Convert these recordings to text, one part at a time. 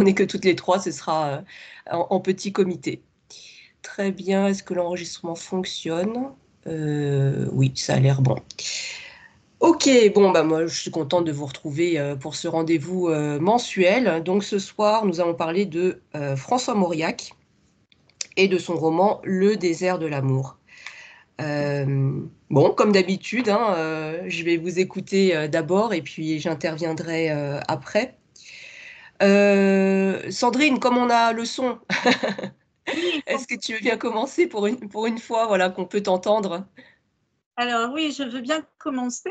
on n'est que toutes les trois, ce sera en petit comité. Très bien, est-ce que l'enregistrement fonctionne? Oui, ça a l'air bon. Ok, bon, bah moi je suis contente de vous retrouver pour ce rendez-vous mensuel. Donc ce soir, nous allons parler de François Mauriac et de son roman Le désert de l'amour. Bon, comme d'habitude, hein, je vais vous écouter d'abord et puis j'interviendrai après. Sandrine, comme on a le son, Oui, est-ce que tu veux bien commencer pour une fois, voilà, qu'on peut t'entendre? alors oui, je veux bien commencer.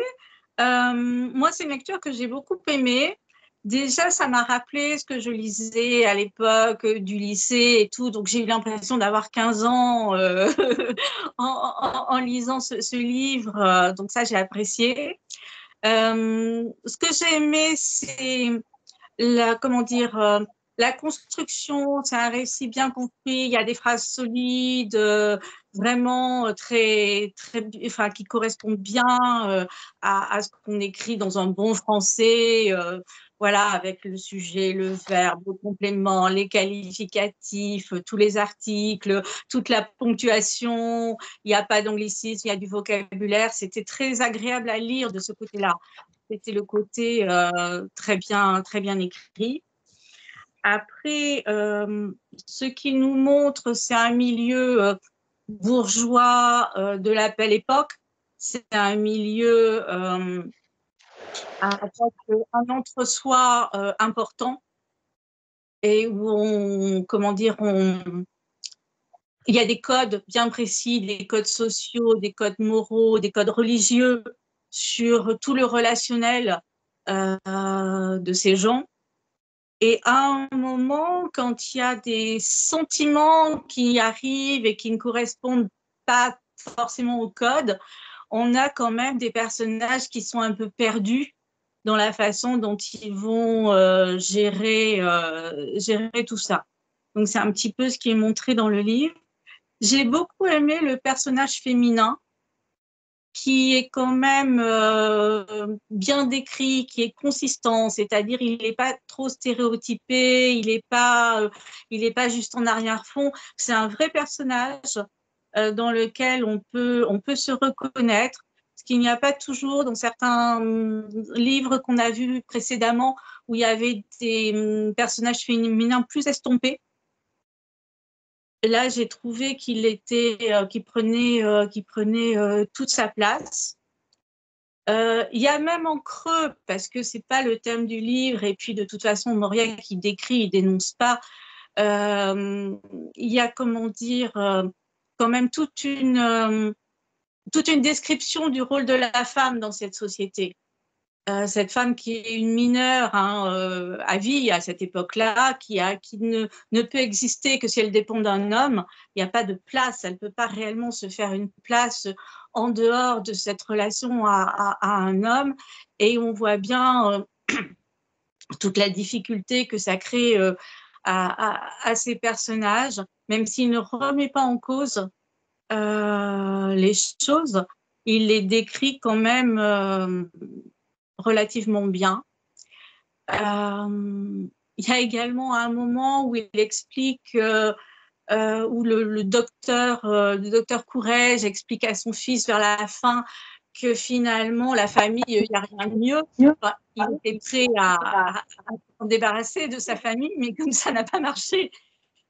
Moi, c'est une lecture que j'ai beaucoup aimée. Déjà, ça m'a rappelé ce que je lisais à l'époque du lycée et tout. Donc, j'ai eu l'impression d'avoir 15 ans en lisant ce livre. Donc, ça, j'ai apprécié. Ce que j'ai aimé, c'est comment dire, la construction, c'est un récit bien construit, il y a des phrases solides, vraiment enfin, qui correspondent bien à ce qu'on écrit dans un bon français, voilà, avec le sujet, le verbe, le complément, les qualificatifs, tous les articles, toute la ponctuation, il n'y a pas d'anglicisme, il y a du vocabulaire, c'était très agréable à lire de ce côté-là. C'était le côté très bien écrit. Après, ce qu'il nous montre, c'est un milieu bourgeois de la belle époque. C'est un milieu avec un entre-soi important et où comment dire, il y a des codes bien précis, des codes sociaux, des codes moraux, des codes religieux sur tout le relationnel de ces gens. Et à un moment, quand il y a des sentiments qui arrivent et qui ne correspondent pas forcément au code, on a quand même des personnages qui sont un peu perdus dans la façon dont ils vont gérer tout ça. Donc c'est un petit peu ce qui est montré dans le livre. J'ai beaucoup aimé le personnage féminin qui est quand même bien décrit, qui est consistant, c'est-à-dire il n'est pas trop stéréotypé, il est pas juste en arrière-fond. C'est un vrai personnage dans lequel on peut se reconnaître, ce qu'il n'y a pas toujours dans certains livres qu'on a vus précédemment où il y avait des personnages féminins plus estompés. Là, j'ai trouvé qu'il prenait toute sa place. Il y a même en creux, parce que c'est pas le thème du livre, et puis de toute façon, Mauriac qui décrit, il dénonce pas. Euh, il y a, comment dire, quand même toute une description du rôle de la femme dans cette société. Cette femme qui est une mineure hein, à vie à cette époque-là, qui ne peut exister que si elle dépend d'un homme, il n'y a pas de place, elle ne peut pas réellement se faire une place en dehors de cette relation à un homme. Et on voit bien toute la difficulté que ça crée à ces personnages, même s'il ne remet pas en cause les choses, il les décrit quand même relativement bien. Il y a également un moment où il explique, où le docteur Courrèges explique à son fils vers la fin que finalement, la famille, il n'y a rien de mieux. Enfin, il était prêt à s'en débarrasser de sa famille, mais comme ça n'a pas marché,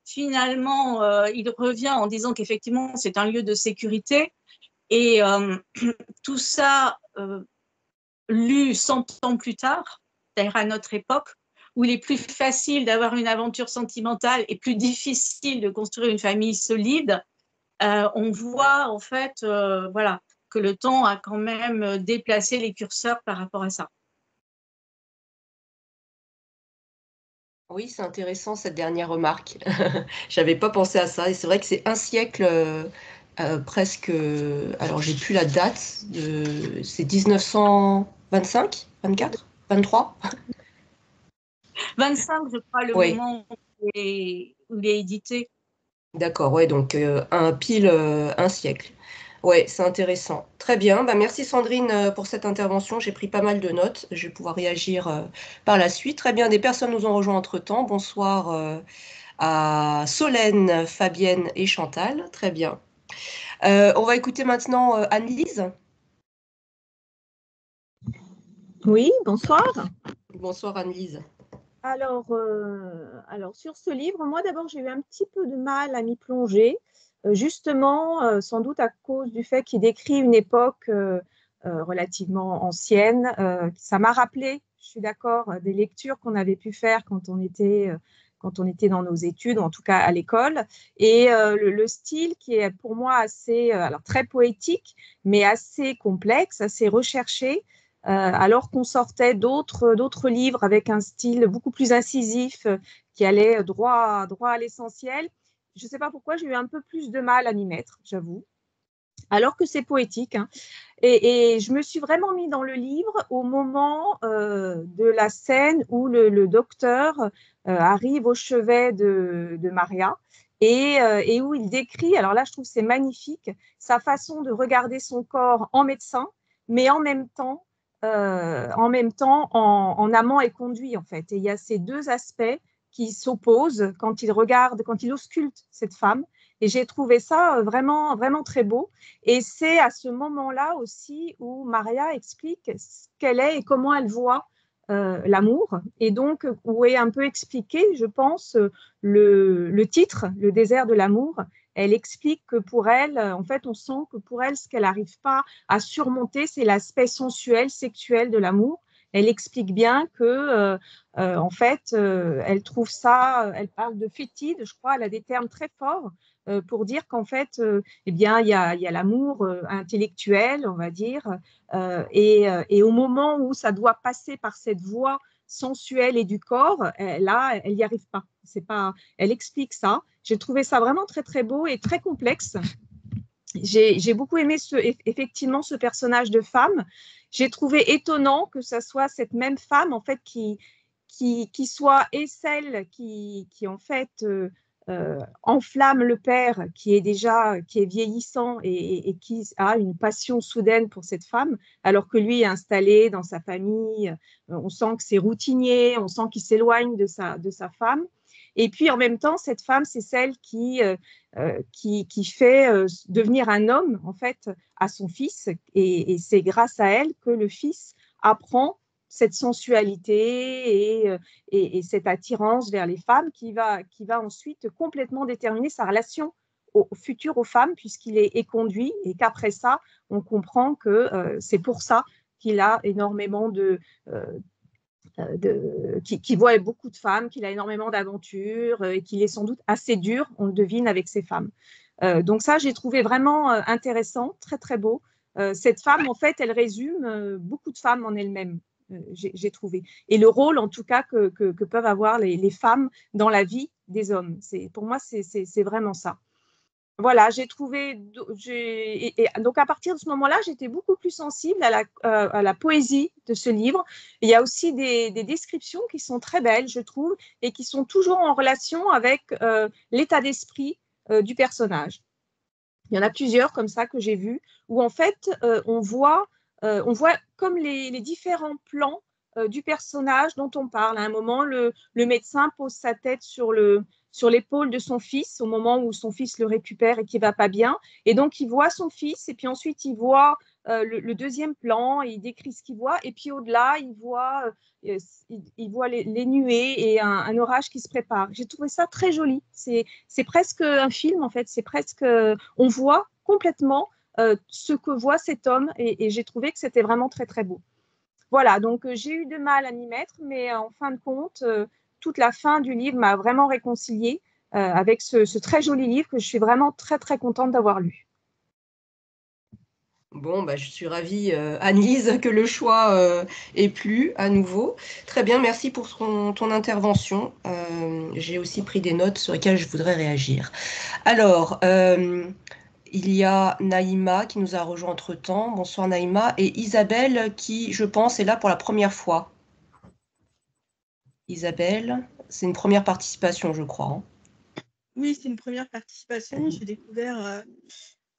finalement, il revient en disant qu'effectivement, c'est un lieu de sécurité. Et tout ça, lu 100 ans plus tard, c'est-à-dire à notre époque, où il est plus facile d'avoir une aventure sentimentale et plus difficile de construire une famille solide, on voit en fait voilà, que le temps a quand même déplacé les curseurs par rapport à ça. Oui, c'est intéressant cette dernière remarque. J'avais pas pensé à ça. Et c'est vrai que c'est un siècle presque. Alors, j'ai plus la date. C'est 1925, 24, 23. 25, je crois, le Oui, moment où il est édité. d'accord. Ouais, donc un pile un siècle. Ouais, c'est intéressant. Très bien. Bah, merci Sandrine pour cette intervention. J'ai pris pas mal de notes. Je vais pouvoir réagir par la suite. Très bien. Des personnes nous ont rejoints entre-temps. Bonsoir à Solène, Fabienne et Chantal. Très bien. On va écouter maintenant Anne-Lise. Oui, bonsoir. Bonsoir Anne-Lise. Alors, sur ce livre, moi d'abord, j'ai eu un petit peu de mal à m'y plonger, justement, sans doute à cause du fait qu'il décrit une époque relativement ancienne. Ça m'a rappelé, je suis d'accord, des lectures qu'on avait pu faire quand on était dans nos études, ou en tout cas à l'école. Et le style qui est pour moi assez, alors très poétique, mais assez complexe, assez recherché. Alors qu'on sortait d'autres livres avec un style beaucoup plus incisif qui allait droit à l'essentiel. Je ne sais pas pourquoi j'ai eu un peu plus de mal à m'y mettre, j'avoue, alors que c'est poétique, hein. Et je me suis vraiment mis dans le livre au moment de la scène où le docteur arrive au chevet de Maria et où il décrit, alors là je trouve que c'est magnifique, sa façon de regarder son corps en médecin, mais en amant et conduit en fait. Et il y a ces deux aspects qui s'opposent quand il regarde, quand il ausculte cette femme. Et j'ai trouvé ça vraiment, vraiment très beau. Et c'est à ce moment-là aussi où Maria explique ce qu'elle est et comment elle voit l'amour. Et donc, où est un peu expliqué, je pense, le titre, Le désert de l'amour. Elle explique que pour elle, en fait, on sent que pour elle, ce qu'elle n'arrive pas à surmonter, c'est l'aspect sensuel, sexuel de l'amour. Elle explique bien que, en fait, elle trouve ça, elle parle de fétide, je crois, elle a des termes très forts pour dire qu'en fait, eh bien, il y a l'amour intellectuel, on va dire, et au moment où ça doit passer par cette voie sensuelle et du corps, là, elle n'y arrive pas. C'est pas. Elle explique ça. J'ai trouvé ça vraiment très très beau et très complexe. J'ai beaucoup aimé effectivement ce personnage de femme. J'ai trouvé étonnant que ça soit cette même femme en fait qui soit et celle qui en fait enflamme le père qui est vieillissant et qui a une passion soudaine pour cette femme, alors que lui est installé dans sa famille. On sent que c'est routinier, on sent qu'il s'éloigne de sa femme. Et puis en même temps, cette femme, c'est celle qui fait devenir un homme en fait à son fils, et c'est grâce à elle que le fils apprend cette sensualité et cette attirance vers les femmes qui va ensuite complètement déterminer sa relation au futur aux femmes, puisqu'il est conduit, et qu'après ça, on comprend que c'est pour ça qu'il a énormément euh, qui voit beaucoup de femmes, qu'il a énormément d'aventures et qu'il est sans doute assez dur, on le devine, avec ses femmes. Donc ça, j'ai trouvé vraiment intéressant, très très beau. Cette femme, en fait, elle résume beaucoup de femmes en elle-même, j'ai trouvé. Et le rôle, en tout cas, que peuvent avoir les femmes dans la vie des hommes. Pour moi, c'est vraiment ça. Voilà, j'ai trouvé. Donc, à partir de ce moment-là, j'étais beaucoup plus sensible à la poésie de ce livre. Il y a aussi des descriptions qui sont très belles, je trouve, et qui sont toujours en relation avec l'état d'esprit du personnage. Il y en a plusieurs comme ça que j'ai vues, où en fait, on voit comme les différents plans du personnage dont on parle. À un moment, le médecin pose sa tête sur l'épaule de son fils au moment où son fils le récupère et qu'il ne va pas bien. Et donc, il voit son fils, et puis ensuite, il voit le deuxième plan, et il décrit ce qu'il voit. Et puis au-delà, il voit les nuées et un orage qui se prépare. J'ai trouvé ça très joli. C'est presque un film, en fait. C'est presque. On voit complètement ce que voit cet homme, et j'ai trouvé que c'était vraiment très, très beau. Voilà, donc j'ai eu de mal à m'y mettre, mais en fin de compte, toute la fin du livre m'a vraiment réconciliée avec ce très joli livre que je suis vraiment très, très contente d'avoir lu. Bon, bah, je suis ravie, Anne-Lise, que le choix ait plu à nouveau. Très bien, merci pour ton intervention. J'ai aussi pris des notes sur lesquelles je voudrais réagir. Alors, il y a Naïma qui nous a rejoint entre-temps. Bonsoir Naïma. Et Isabelle qui, je pense, est là pour la première fois. Isabelle, c'est une première participation, je crois, hein. Oui, c'est une première participation. J'ai découvert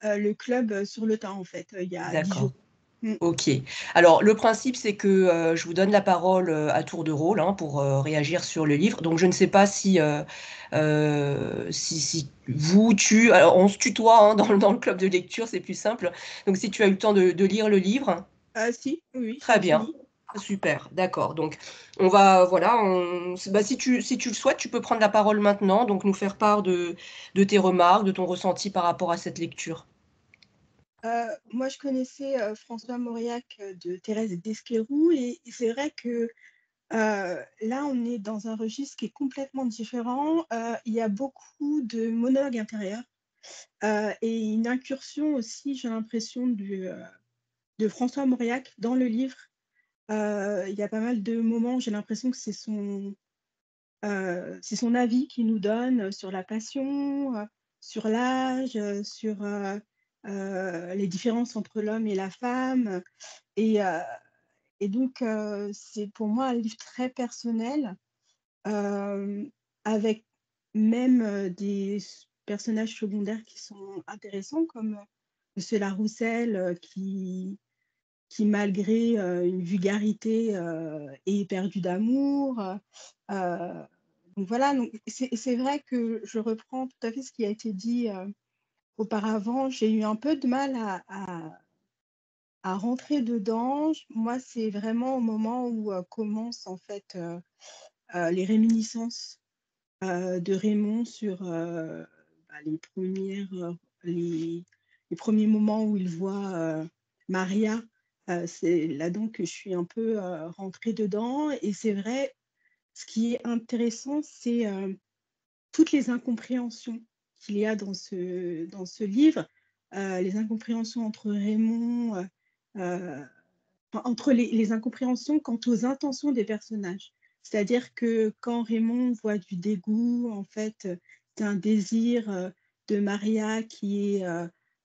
le club sur le tas, en fait, il y a 10 D'accord. jours. Mm. Ok. Alors, le principe, c'est que je vous donne la parole à tour de rôle hein, pour réagir sur le livre. Donc, je ne sais pas si vous, tu... Alors, on se tutoie hein, dans le club de lecture, c'est plus simple. Donc, si tu as eu le temps de lire le livre, Ah si, oui, je très l'ai bien. fini. Super, d'accord. Donc, on va, voilà, bah, si tu le souhaites, tu peux prendre la parole maintenant, donc nous faire part de tes remarques, de ton ressenti par rapport à cette lecture. Moi, je connaissais François Mauriac de Thérèse d'Esquerroux et c'est vrai que là, on est dans un registre qui est complètement différent. Il y a beaucoup de monologues intérieurs et une incursion aussi, j'ai l'impression, de François Mauriac dans le livre. Il y a pas mal de moments, j'ai l'impression que c'est son avis qu'il nous donne sur la passion, sur l'âge, sur les différences entre l'homme et la femme. Et, euh, et donc, c'est pour moi un livre très personnel, euh, avec même personnages secondaires qui sont intéressants, comme Monsieur Larousselle, qui malgré une vulgarité, est perdu d'amour. Euh, donc voilà, donc c'est vrai que je reprends tout à fait ce qui a été dit auparavant. J'ai eu un peu de mal à rentrer dedans. Moi, c'est vraiment au moment où commencent en fait les réminiscences de Raymond sur les les premiers moments où il voit Maria. C'est là donc que je suis un peu rentrée dedans. Et c'est vrai, ce qui est intéressant, c'est toutes les incompréhensions qu'il y a dans ce livre, les incompréhensions entre Raymond, euh, entre les incompréhensions quant aux intentions des personnages. C'est-à-dire que quand Raymond voit du dégoût, en fait, c'est un désir de Maria qui est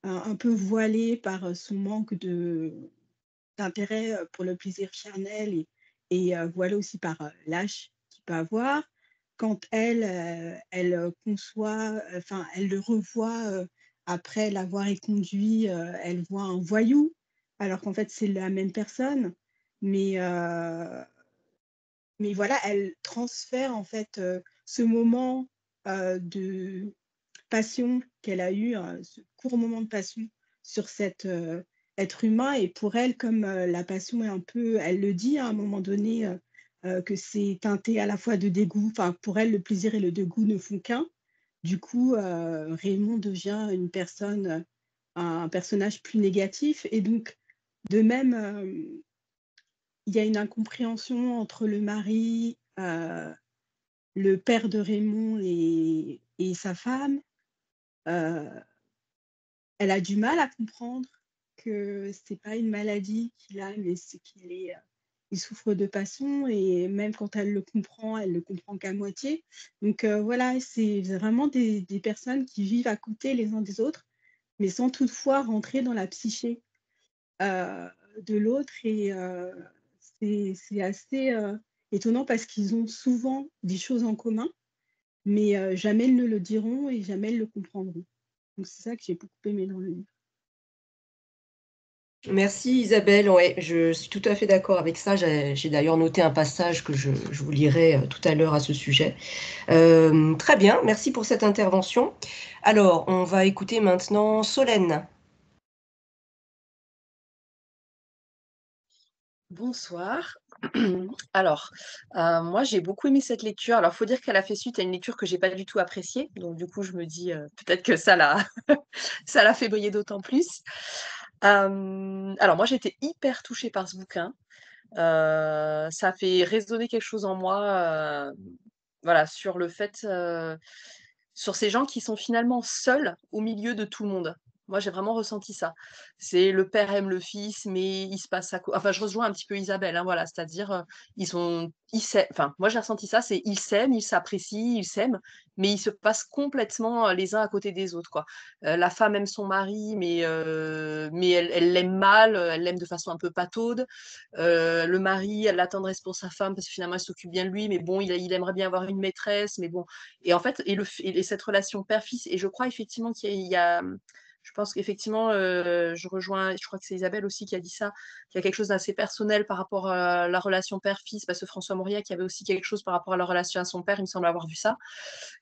un peu voilé par son manque d'intérêt pour le plaisir charnel et voilé aussi par l'âge qu'il peut avoir. Quand elle conçoit, enfin, elle le revoit après l'avoir éconduit, elle voit un voyou, alors qu'en fait, c'est la même personne. Mais, euh, mais voilà, elle transfère en fait ce moment de passion qu'elle a eu, ce court moment de passion sur cet être humain. Et pour elle, comme la passion est un peu, elle le dit à un moment donné, que c'est teinté à la fois de dégoût, enfin pour elle, le plaisir et le dégoût ne font qu'un. Du coup, Raymond devient un personnage plus négatif. Et donc, de même, il y a une incompréhension entre le mari, le père de Raymond et sa femme. Euh, Elle a du mal à comprendre que c'est pas une maladie qu'il a, mais c'est il souffre de passion et même quand elle le comprend qu'à moitié. Donc voilà, c'est vraiment des personnes qui vivent à côté les uns des autres, mais sans toutefois rentrer dans la psyché euh, de l'autre. Et c'est assez étonnant parce qu'ils ont souvent des choses en commun, mais jamais ils ne le diront et jamais ils le comprendront. Donc c'est ça que j'ai beaucoup aimé dans le livre. Merci Isabelle, ouais, je suis tout à fait d'accord avec ça. J'ai d'ailleurs noté un passage que je vous lirai tout à l'heure à ce sujet. Très bien, merci pour cette intervention. Alors, on va écouter maintenant Solène. Bonsoir. Alors, moi, j'ai beaucoup aimé cette lecture. Alors, il faut dire qu'elle a fait suite à une lecture que j'ai pas du tout appréciée. Donc, du coup, je me dis peut-être que ça l'a ça l'a fait briller d'autant plus. Alors, moi, j'ai été hyper touchée par ce bouquin. Ça a fait résonner quelque chose en moi, voilà, sur le fait, sur ces gens qui sont finalement seuls au milieu de tout le monde. Moi, j'ai vraiment ressenti ça. C'est le père aime le fils, mais il se passe enfin, je rejoins un petit peu Isabelle, hein, voilà, c'est-à-dire, enfin, moi, j'ai ressenti ça, c'est ils s'aiment, ils s'apprécient, ils s'aiment, mais ils se passent complètement les uns à côté des autres, quoi. La femme aime son mari, mais elle l'aime mal, elle l'aime de façon un peu pataude. Le mari, elle a la tendresse pour sa femme parce que finalement, elle s'occupe bien de lui, mais bon, il aimerait bien avoir une maîtresse, mais bon. Et en fait, et cette relation père-fils, et je crois effectivement qu'il y a, Je pense qu'effectivement, je rejoins, je crois que c'est Isabelle aussi qui a dit ça, qu'il y a quelque chose d'assez personnel par rapport à la relation père-fils, parce que François Mauriac, il y avait aussi quelque chose par rapport à la relation à son père, il me semble avoir vu ça.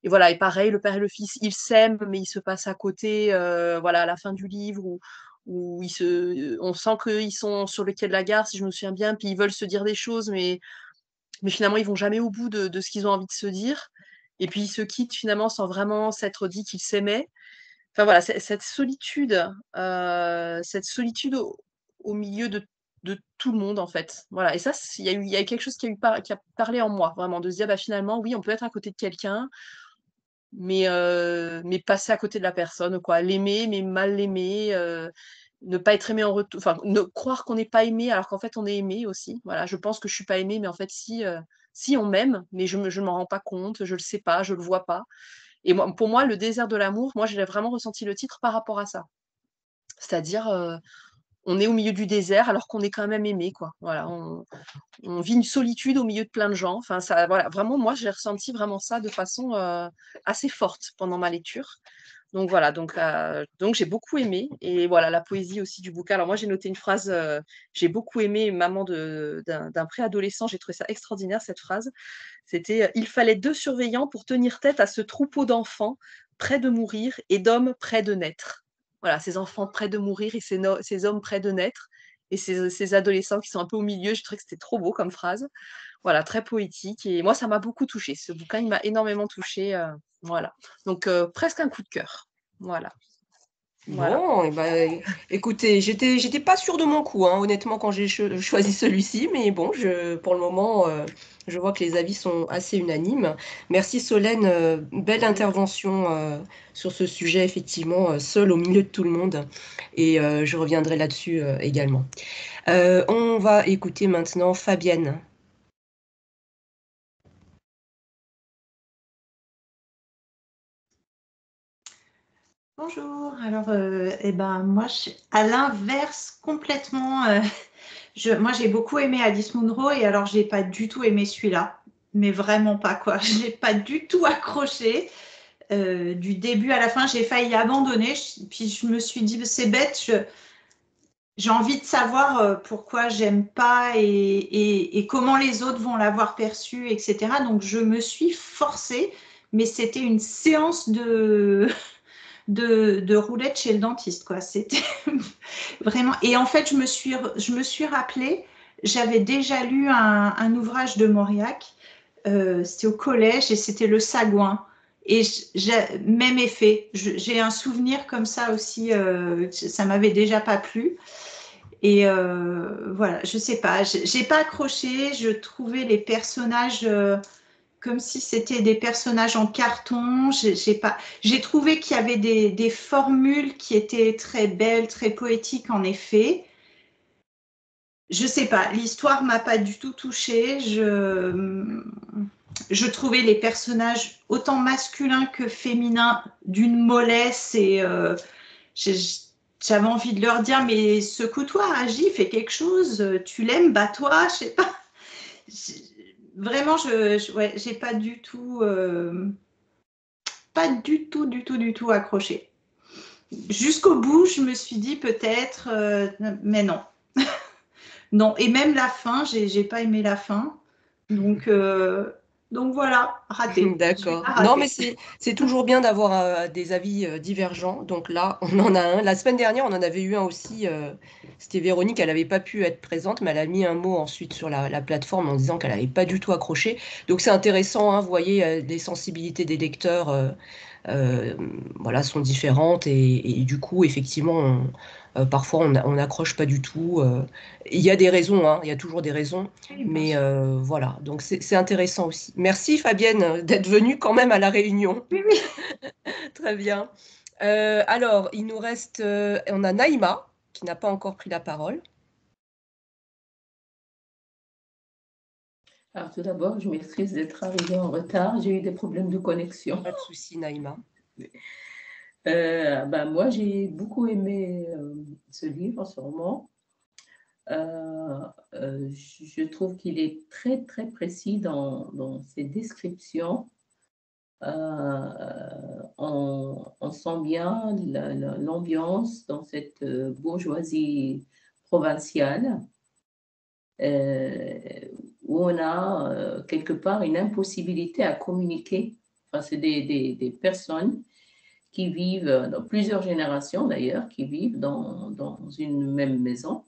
Et voilà, et pareil, le père et le fils, ils s'aiment, mais ils se passent à côté, voilà, à la fin du livre, où on sent qu'ils sont sur le quai de la gare, si je me souviens bien, puis ils veulent se dire des choses, mais finalement, ils vont jamais au bout de ce qu'ils ont envie de se dire. Et puis, ils se quittent finalement sans vraiment s'être dit qu'ils s'aimaient. Enfin voilà, cette solitude au milieu de tout le monde, en fait. Voilà. Et ça, il y a eu quelque chose qui a parlé en moi, vraiment, de se dire, bah, finalement, oui, on peut être à côté de quelqu'un, mais passer à côté de la personne, quoi. L'aimer, mais mal l'aimer, ne pas être aimé en retour, enfin, croire qu'on n'est pas aimé alors qu'en fait, on est aimé aussi. Voilà, je pense que je suis pas aimée, mais en fait, si on m'aime, mais je ne m'en rends pas compte, je le sais pas, je le vois pas. Et moi, pour moi, le désert de l'amour, moi, j'ai vraiment ressenti le titre par rapport à ça. C'est-à-dire, on est au milieu du désert alors qu'on est quand même aimé, quoi. Voilà, on vit une solitude au milieu de plein de gens. Enfin, ça, voilà, vraiment, moi, j'ai ressenti vraiment ça de façon assez forte pendant ma lecture. Donc voilà, donc j'ai beaucoup aimé. Et voilà, la poésie aussi du bouquin. Alors moi, j'ai noté une phrase, j'ai beaucoup aimé maman d'un préadolescent. J'ai trouvé ça extraordinaire, cette phrase. C'était « Il fallait 2 surveillants pour tenir tête à ce troupeau d'enfants près de mourir et d'hommes près de naître. » Voilà, ces enfants près de mourir et ces hommes près de naître et ces adolescents qui sont un peu au milieu. Je trouvais que c'était trop beau comme phrase. Voilà, très poétique. Et moi, ça m'a beaucoup touchée. Ce bouquin, il m'a énormément touchée. Voilà. Donc, presque un coup de cœur. Voilà. Voilà. Bon, écoutez, j'étais pas sûre de mon coup, hein, honnêtement, quand j'ai choisi celui-ci, mais bon, pour le moment, je vois que les avis sont assez unanimes. Merci Solène, belle intervention sur ce sujet, effectivement, seul au milieu de tout le monde, et je reviendrai là-dessus également. On va écouter maintenant Fabienne. Bonjour. Alors, moi, à l'inverse, complètement, moi, j'ai beaucoup aimé Alice Munro et alors, j'ai pas du tout aimé celui-là, mais vraiment pas quoi. Je l'ai pas du tout accroché. Du début à la fin, j'ai failli abandonner. Puis je me suis dit, c'est bête, j'ai envie de savoir pourquoi j'aime pas et comment les autres vont l'avoir perçu, etc. Donc, je me suis forcée, mais c'était une séance de roulette chez le dentiste, quoi. C'était vraiment. Et en fait, je me suis rappelé, j'avais déjà lu un ouvrage de Mauriac, c'était au collège et c'était Le Sagouin. Et même effet, j'ai un souvenir comme ça aussi, ça m'avait déjà pas plu. Et voilà, je sais pas, j'ai pas accroché, je trouvais les personnages comme si c'était des personnages en carton. J'ai trouvé qu'il y avait des formules qui étaient très belles, très poétiques en effet. Je sais pas, l'histoire m'a pas du tout touchée. Je trouvais les personnages autant masculins que féminins d'une mollesse et j'avais envie de leur dire mais secoue-toi, agis, fais quelque chose, tu l'aimes, bats-toi, je sais pas. Vraiment, ouais, j'ai pas du tout accroché. Jusqu'au bout, je me suis dit peut-être, mais non. Non, et même la fin, j'ai pas aimé la fin. Donc voilà, raté. D'accord. Non, mais Raté. c'est toujours bien d'avoir des avis divergents. Donc là, on en a un. La semaine dernière, on en avait eu un aussi. C'était Véronique, elle n'avait pas pu être présente, mais elle a mis un mot ensuite sur la plateforme en disant qu'elle n'avait pas du tout accroché. Donc c'est intéressant, hein, vous voyez, les sensibilités des lecteurs euh, voilà, sont différentes et du coup, effectivement, parfois on n'accroche pas du tout. Il y a des raisons, hein, il y a toujours des raisons. Oui, bien Mais sûr. voilà, donc c'est intéressant aussi. Merci Fabienne d'être venue quand même à la réunion. Oui, oui. Très bien. Alors, il nous reste, on a Naïma qui n'a pas encore pris la parole. Alors, tout d'abord, je m'excuse d'être arrivée en retard. J'ai eu des problèmes de connexion. Pas de souci, Naïma. Moi, j'ai beaucoup aimé ce livre, ce roman. Je trouve qu'il est très, très précis dans ses descriptions. En on sent bien l'ambiance dans cette bourgeoisie provinciale, où on a quelque part une impossibilité à communiquer. Enfin, c'est des personnes qui vivent, dans plusieurs générations d'ailleurs, qui vivent dans une même maison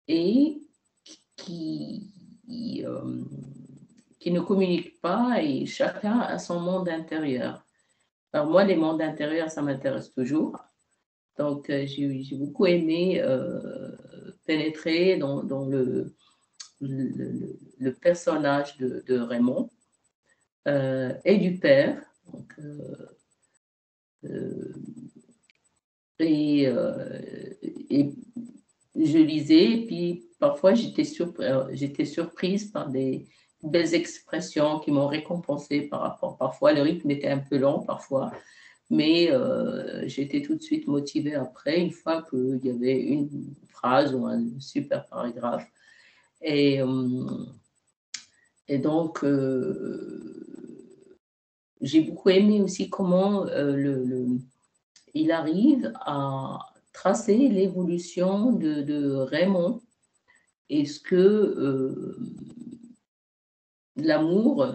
et qui ne communiquent pas, et chacun a son monde intérieur. Alors moi, les mondes intérieurs, ça m'intéresse toujours. Donc, j'ai beaucoup aimé pénétrer dans le personnage de Raymond et du père. Donc, et je lisais, et puis parfois j'étais surprise par des belles expressions qui m'ont récompensée par rapport. Parfois, le rythme était un peu lent, parfois, mais j'étais tout de suite motivée après, une fois qu'il y avait une phrase ou un super paragraphe. Et donc, j'ai beaucoup aimé aussi comment il arrive à tracer l'évolution de Raymond et ce que l'amour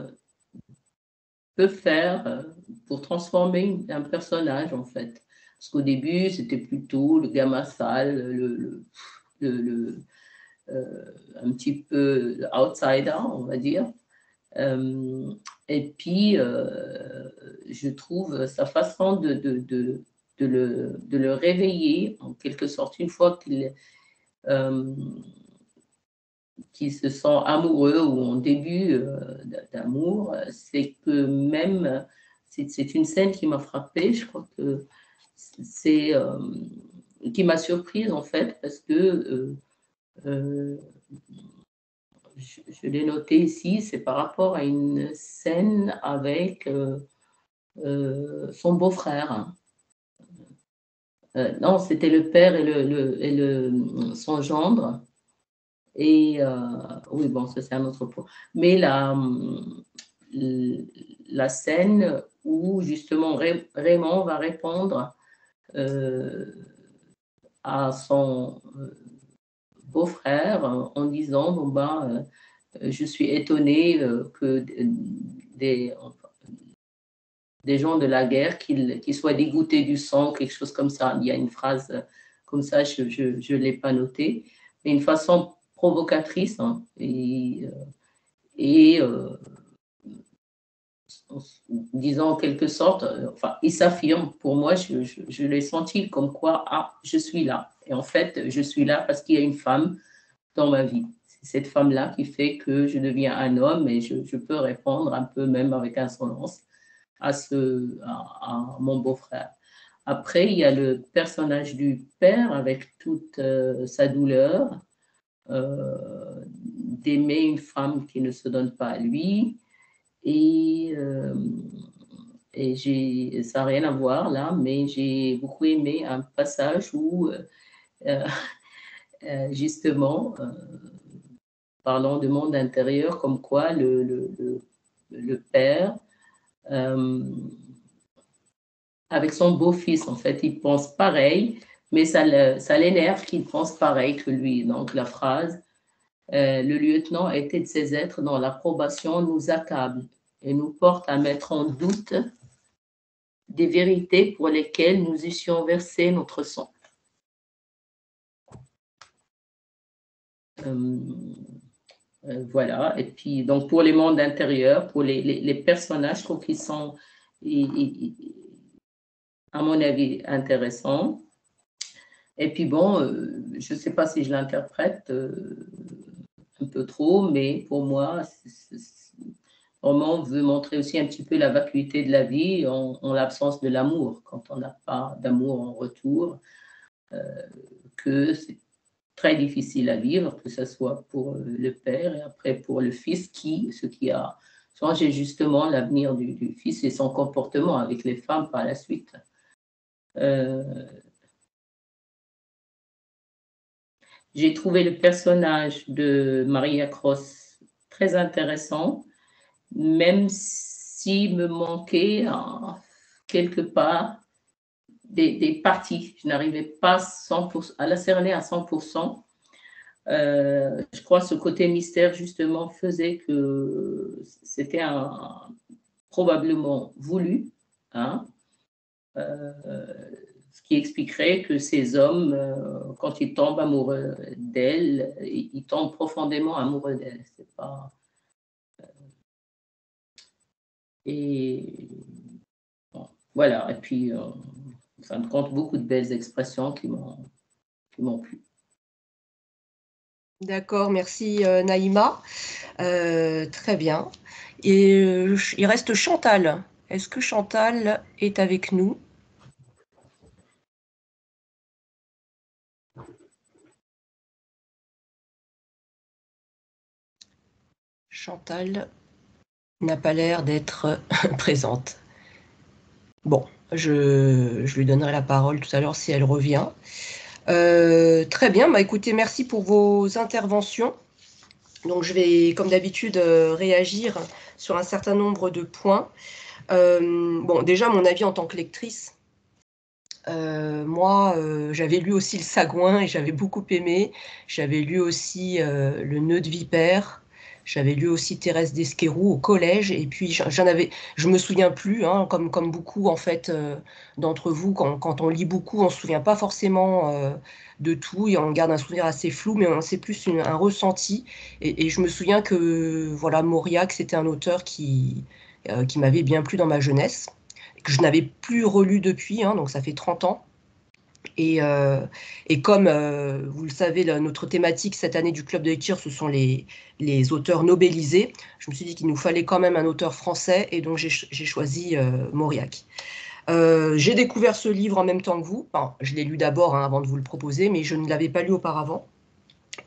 peut faire pour transformer un personnage, en fait. Parce qu'au début, c'était plutôt le gamin sale, un petit peu outsider, on va dire. Et puis, je trouve sa façon de le réveiller, en quelque sorte, une fois qu'il se sent amoureux ou en début d'amour, c'est que même, c'est une scène qui m'a frappée, je crois que c'est qui m'a surprise en fait, parce que je l'ai noté ici, c'est par rapport à une scène avec son beau-frère. Non, c'était le père et son gendre. Et oui, bon, ça c'est un autre point. Mais la scène où justement Raymond va répondre à son beau-frère en disant bon ben, je suis étonnée que des gens de la guerre qui soient dégoûtés du sang, quelque chose comme ça. Il y a une phrase comme ça, je ne l'ai pas notée, mais une façon provocatrice, hein, et disant en quelque sorte, enfin, il s'affirme. Pour moi, je l'ai senti comme quoi, ah, je suis là. Et en fait, je suis là parce qu'il y a une femme dans ma vie. C'est cette femme-là qui fait que je deviens un homme et je peux répondre un peu, même avec insolence, à mon beau-frère. Après, il y a le personnage du père avec toute sa douleur, d'aimer une femme qui ne se donne pas à lui. Et ça n'a rien à voir là, mais j'ai beaucoup aimé un passage où, justement, parlant du monde intérieur, comme quoi le père, avec son beau-fils, en fait, il pense pareil, mais ça l'énerve qu'il pense pareil que lui. Donc la phrase, le lieutenant était de ces êtres dont l'approbation nous accable et nous porte à mettre en doute des vérités pour lesquelles nous eussions versé notre sang. Voilà, et puis donc pour les mondes intérieurs, pour les personnages, je trouve qu'ils sont, à mon avis, intéressants. Et puis bon, je ne sais pas si je l'interprète un peu trop, mais pour moi, vraiment, on veut montrer aussi un petit peu la vacuité de la vie en l'absence de l'amour, quand on n'a pas d'amour en retour, que c'est très difficile à vivre, que ce soit pour le père et après pour le fils ce qui a changé justement l'avenir du fils et son comportement avec les femmes par la suite. J'ai trouvé le personnage de Maria Cross très intéressant, même s'il me manquait quelque part des parties. Je n'arrivais pas à la cerner à 100%. Je crois que ce côté mystère, justement, faisait que c'était probablement voulu, hein, ce qui expliquerait que ces hommes, quand ils tombent amoureux d'elle, ils tombent profondément amoureux d'elle. C'est pas... Et bon, voilà, et puis, en fin de compte, beaucoup de belles expressions qui m'ont plu. D'accord, merci Naïma. Très bien. Et il reste Chantal. Est-ce que Chantal est avec nous? Chantal n'a pas l'air d'être présente. Bon, je lui donnerai la parole tout à l'heure si elle revient. Très bien, bah écoutez, merci pour vos interventions. Donc je vais, comme d'habitude, réagir sur un certain nombre de points. Bon, déjà, mon avis en tant que lectrice. Moi, j'avais lu aussi Le Sagouin et j'avais beaucoup aimé. J'avais lu aussi Le Nœud de Vipère. J'avais lu aussi Thérèse d'Esquerou au collège. Et puis, je me souviens plus, hein, comme beaucoup, en fait, d'entre vous, quand on lit beaucoup, on se souvient pas forcément de tout et on garde un souvenir assez flou, mais c'est plus un ressenti. Et je me souviens que, voilà, Mauriac, c'était un auteur qui m'avait bien plu dans ma jeunesse, que je n'avais plus relu depuis, hein, donc ça fait 30 ans. Et comme vous le savez, notre thématique cette année du Club de lecture, ce sont les auteurs nobélisés, je me suis dit qu'il nous fallait quand même un auteur français, et donc j'ai choisi Mauriac. J'ai découvert ce livre en même temps que vous. Enfin, je l'ai lu d'abord, hein, avant de vous le proposer, mais je ne l'avais pas lu auparavant.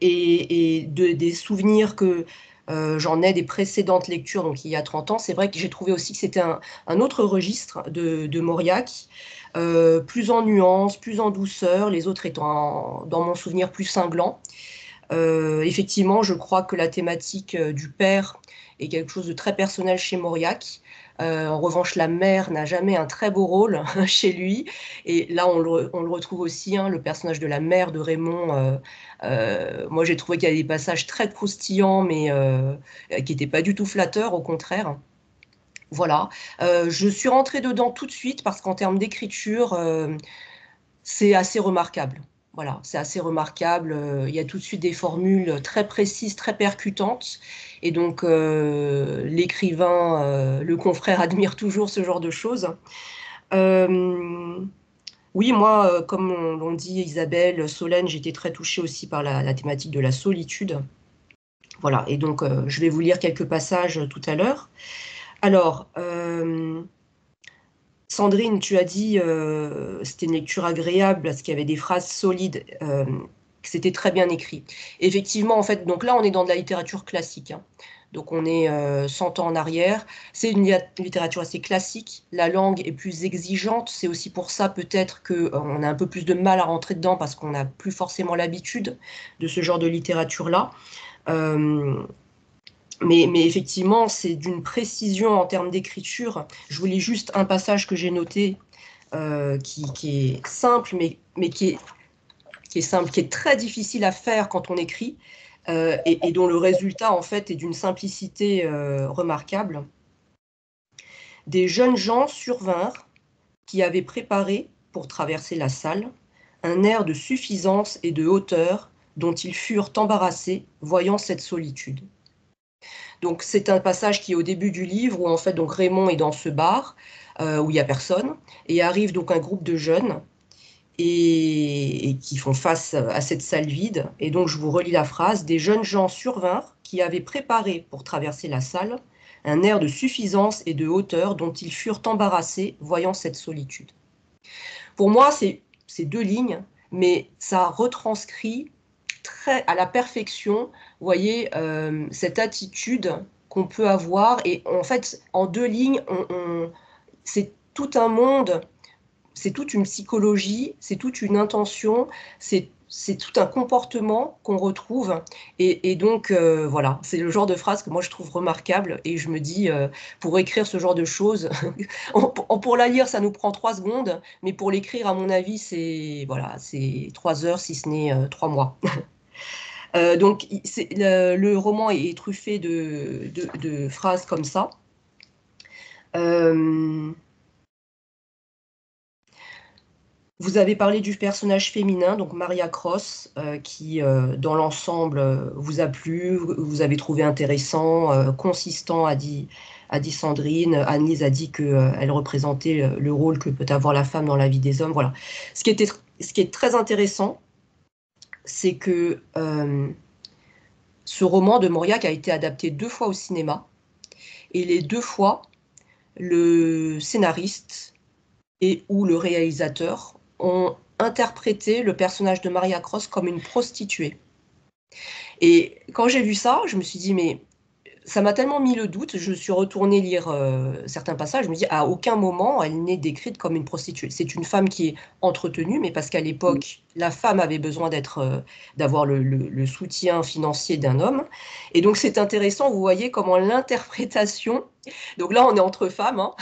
Et des souvenirs que j'en ai des précédentes lectures, donc il y a 30 ans, c'est vrai que j'ai trouvé aussi que c'était un autre registre de Mauriac, plus en nuances, plus en douceur, les autres étant, dans mon souvenir, plus cinglants. Effectivement, je crois que la thématique du père est quelque chose de très personnel chez Mauriac. En revanche, la mère n'a jamais un très beau rôle chez lui. Et là, on le retrouve aussi, hein, le personnage de la mère de Raymond. Moi, j'ai trouvé qu'il y avait des passages très croustillants, mais qui n'étaient pas du tout flatteurs, au contraire. Voilà. Je suis rentrée dedans tout de suite parce qu'en termes d'écriture, c'est assez remarquable. Voilà, c'est assez remarquable. Il y a tout de suite des formules très précises, très percutantes. Et donc, l'écrivain, le confrère admire toujours ce genre de choses. Oui, moi, comme l'ont dit Isabelle, Solène, j'étais très touchée aussi par la thématique de la solitude. Voilà, et donc, je vais vous lire quelques passages tout à l'heure. Alors, Sandrine, tu as dit c'était une lecture agréable parce qu'il y avait des phrases solides, que c'était très bien écrit. Effectivement, en fait, donc là, on est dans de la littérature classique, hein. Donc on est 100 ans en arrière. C'est une littérature assez classique. La langue est plus exigeante. C'est aussi pour ça peut-être qu'on a un peu plus de mal à rentrer dedans parce qu'on n'a plus forcément l'habitude de ce genre de littérature-là. Mais effectivement, c'est d'une précision en termes d'écriture. Je vous lis juste un passage que j'ai noté, qui est simple, mais qui est simple, qui est très difficile à faire quand on écrit, et dont le résultat, en fait, est d'une simplicité remarquable. Des jeunes gens survinrent qui avaient préparé, pour traverser la salle, un air de suffisance et de hauteur dont ils furent embarrassés, voyant cette solitude. Donc c'est un passage qui est au début du livre où en fait donc Raymond est dans ce bar où il n'y a personne et arrive donc un groupe de jeunes et qui font face à cette salle vide. Et donc je vous relis la phrase: des jeunes gens survinrent qui avaient préparé pour traverser la salle un air de suffisance et de hauteur dont ils furent embarrassés voyant cette solitude. Pour moi c'est deux lignes, mais ça retranscrit très à la perfection, vous voyez, cette attitude qu'on peut avoir. Et en fait, en deux lignes, c'est tout un monde, c'est toute une psychologie, c'est toute une intention, c'est c'est tout un comportement qu'on retrouve. Et donc, voilà, c'est le genre de phrase que moi je trouve remarquable. Et je me dis, pour écrire ce genre de choses, pour la lire, ça nous prend 3 secondes, mais pour l'écrire, à mon avis, c'est voilà, c'est 3 heures, si ce n'est 3 mois. Donc, le roman est truffé de phrases comme ça. Vous avez parlé du personnage féminin, donc Maria Cross, qui, dans l'ensemble, vous a plu, vous avez trouvé intéressant, consistant, a dit Sandrine. Annelise a dit qu'elle représentait le rôle que peut avoir la femme dans la vie des hommes. Voilà. Ce qui est très intéressant, c'est que ce roman de Mauriac a été adapté 2 fois au cinéma, et les 2 fois, le scénariste et ou le réalisateur ont interprété le personnage de Maria Cross comme une prostituée. Et quand j'ai vu ça, je me suis dit, mais ça m'a tellement mis le doute, je suis retournée lire certains passages, je me dis, à aucun moment elle n'est décrite comme une prostituée. C'est une femme qui est entretenue, mais parce qu'à l'époque, la femme avait besoin d'avoir le soutien financier d'un homme. Et donc c'est intéressant, vous voyez comment l'interprétation, donc là on est entre femmes, hein,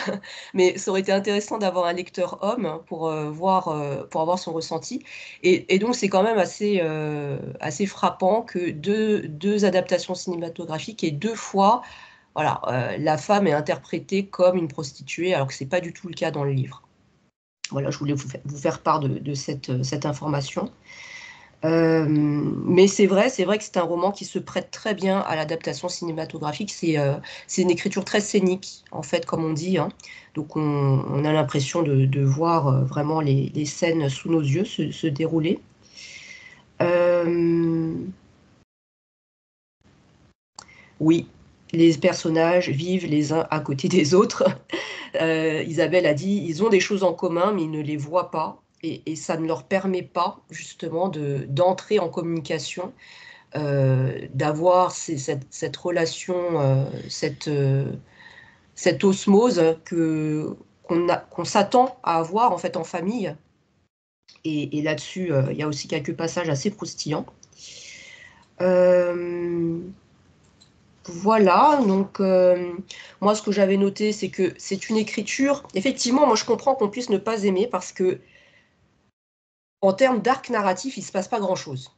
mais ça aurait été intéressant d'avoir un lecteur homme pour pour avoir son ressenti. Et donc c'est quand même assez frappant que deux adaptations cinématographiques et 2 fois, voilà, la femme est interprétée comme une prostituée, alors que c'est pas du tout le cas dans le livre. Voilà, je voulais vous faire part de cette information. Mais c'est vrai que c'est un roman qui se prête très bien à l'adaptation cinématographique. C'est une écriture très scénique, en fait, comme on dit, hein. Donc on a l'impression de voir vraiment les scènes sous nos yeux se dérouler. Oui, les personnages vivent les uns à côté des autres. Isabelle a dit, ils ont des choses en commun, mais ils ne les voient pas. Et ça ne leur permet pas, justement, d'entrer en communication, d'avoir cette relation, cette osmose qu'on s'attend à avoir, en fait, en famille. Et là-dessus, il y a aussi quelques passages assez croustillants. Voilà, donc moi ce que j'avais noté, c'est que c'est une écriture. Effectivement, moi je comprends qu'on puisse ne pas aimer parce que en termes d'arc narratif, il ne se passe pas grand-chose.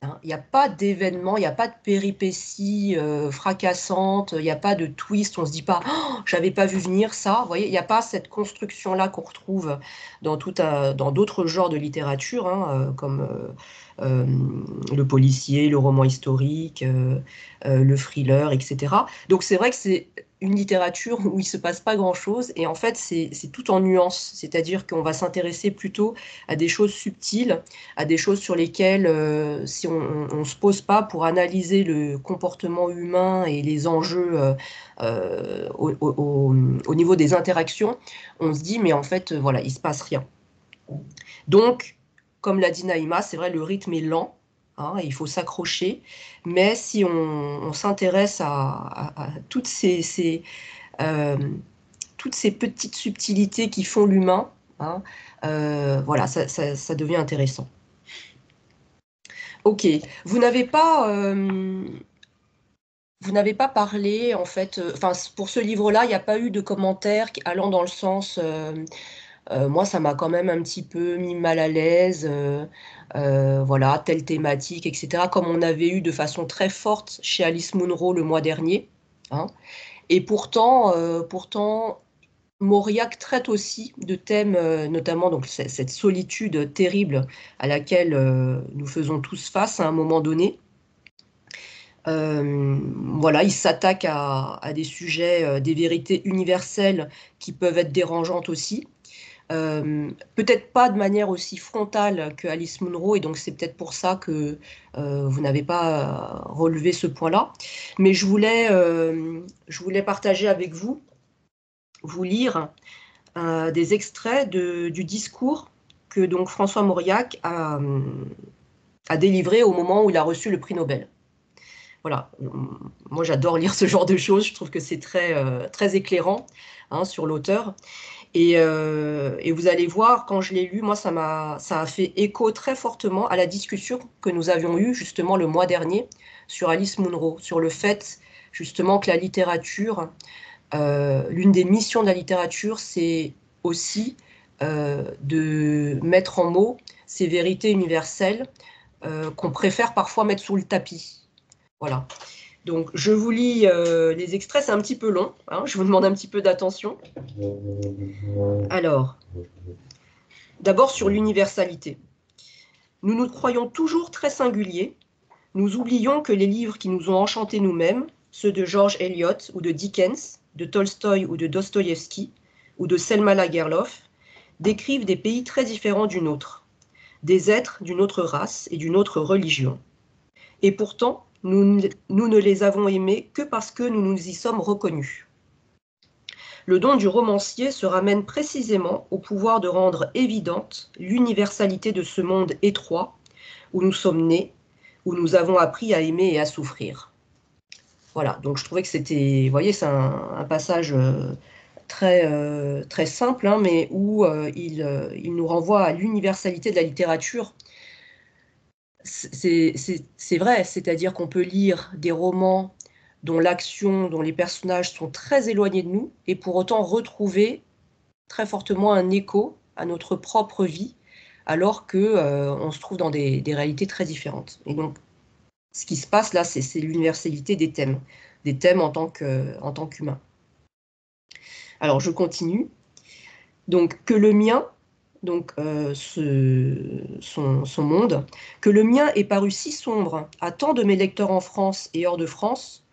Hein. Il n'y a pas d'événements, il n'y a pas de péripéties fracassantes, il n'y a pas de twist, on ne se dit pas oh, j'avais pas vu venir ça. Vous voyez, il n'y a pas cette construction-là qu'on retrouve dans d'autres genres de littérature, hein, comme le policier, le roman historique, le thriller, etc. Donc c'est vrai que c'est une littérature où il ne se passe pas grand-chose, et en fait c'est tout en nuances, c'est-à-dire qu'on va s'intéresser plutôt à des choses subtiles, à des choses sur lesquelles, si on ne se pose pas pour analyser le comportement humain et les enjeux au niveau des interactions, on se dit mais en fait voilà, il ne se passe rien. Donc, comme l'a dit Naïma, c'est vrai, le rythme est lent, hein, il faut s'accrocher, mais si on s'intéresse à toutes ces petites subtilités qui font l'humain, hein, voilà, ça devient intéressant. Ok, vous n'avez pas parlé, en fait, enfin, pour ce livre-là, il n'y a pas eu de commentaires allant dans le sens... moi, ça m'a quand même un petit peu mis mal à l'aise, voilà, telle thématique, etc., comme on avait eu de façon très forte chez Alice Munro le mois dernier, hein. Et pourtant, Mauriac traite aussi de thèmes, notamment donc, cette solitude terrible à laquelle nous faisons tous face à un moment donné. Voilà, il s'attaque à des sujets, des vérités universelles qui peuvent être dérangeantes aussi. Peut-être pas de manière aussi frontale que Alice Munro, et donc c'est peut-être pour ça que vous n'avez pas relevé ce point-là. Mais je voulais partager avec vous lire des extraits du discours que donc François Mauriac a délivré au moment où il a reçu le prix Nobel. Voilà, moi j'adore lire ce genre de choses, je trouve que c'est très éclairant, hein, sur l'auteur. Et vous allez voir, quand je l'ai lu, moi, ça a fait écho très fortement à la discussion que nous avions eue justement le mois dernier sur Alice Munro, sur le fait justement que la littérature, l'une des missions de la littérature, c'est aussi de mettre en mots ces vérités universelles qu'on préfère parfois mettre sous le tapis. Voilà. Donc, je vous lis les extraits, c'est un petit peu long, hein, je vous demande un petit peu d'attention. Alors, d'abord sur l'universalité. Nous nous croyons toujours très singuliers, nous oublions que les livres qui nous ont enchantés nous-mêmes, ceux de George Eliot ou de Dickens, de Tolstoï ou de Dostoïevski, ou de Selma Lagerlöf, décrivent des pays très différents du nôtre, des êtres d'une autre race et d'une autre religion. Et pourtant, nous ne les avons aimés que parce que nous nous y sommes reconnus. Le don du romancier se ramène précisément au pouvoir de rendre évidente l'universalité de ce monde étroit où nous sommes nés, où nous avons appris à aimer et à souffrir. Voilà, donc je trouvais que c'était, vous voyez, c'est un passage très simple, hein, mais où il nous renvoie à l'universalité de la littérature. C'est vrai, c'est-à-dire qu'on peut lire des romans dont l'action, dont les personnages sont très éloignés de nous, et pour autant retrouver très fortement un écho à notre propre vie, alors qu'on se trouve dans des réalités très différentes. Et donc, ce qui se passe là, c'est l'universalité des thèmes en tant qu'humain. Alors, je continue. Donc, que le mien, donc son monde, que le mien ait paru si sombre à tant de mes lecteurs en France et hors de France,